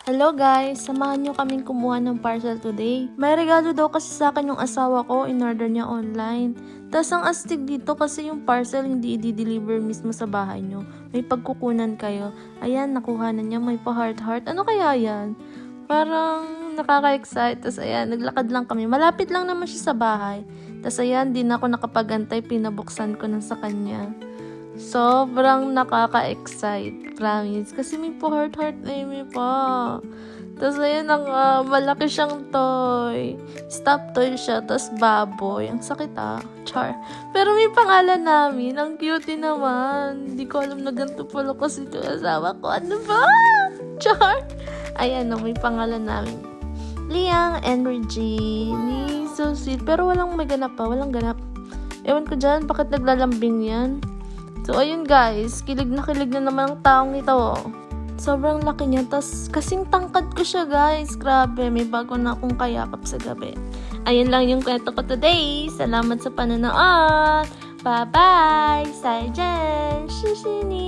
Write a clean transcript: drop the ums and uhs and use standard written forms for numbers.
Hello guys! Samahan nyo kaming kumuha ng parcel today. May regalo daw kasi sa akin yung asawa ko, in-order niya online. Tas ang astig dito kasi yung parcel hindi i-deliver mismo sa bahay nyo. May pagkukunan kayo. Ayan, nakuha na niya, may pa-heart-heart. Ano kaya yan? Parang nakaka-excite. Tas ayan, naglakad lang kami. Malapit lang naman siya sa bahay. Tas ayan, di na ako nakapagantay, pinabuksan ko na sa kanya. Sobrang nakaka-excite, promise. Kasi may po heart-heart na yun pa. Tapos ayun, malaki siyang toy. Stop toy siya, tapos baboy. Ang sakit char. Pero may pangalan namin, ang cute naman. Hindi ko alam na ganito pala kasi ito asawa ko. Ano ba? Char. Ayan, may pangalan namin. Liang and Regine. So sweet. Pero walang may ganap pa, walang ganap. Ewan ko dyan, bakit naglalambing yan? So, ayun guys, kilig na naman ang taong ito. Sobrang laki niya, tas kasing tangkad ko siya guys. Grabe, may bago na akong kayakap sa gabi. Ayun lang yung kwento ko today. Salamat sa panonood. Bye-bye! Sai Jen! Shishini!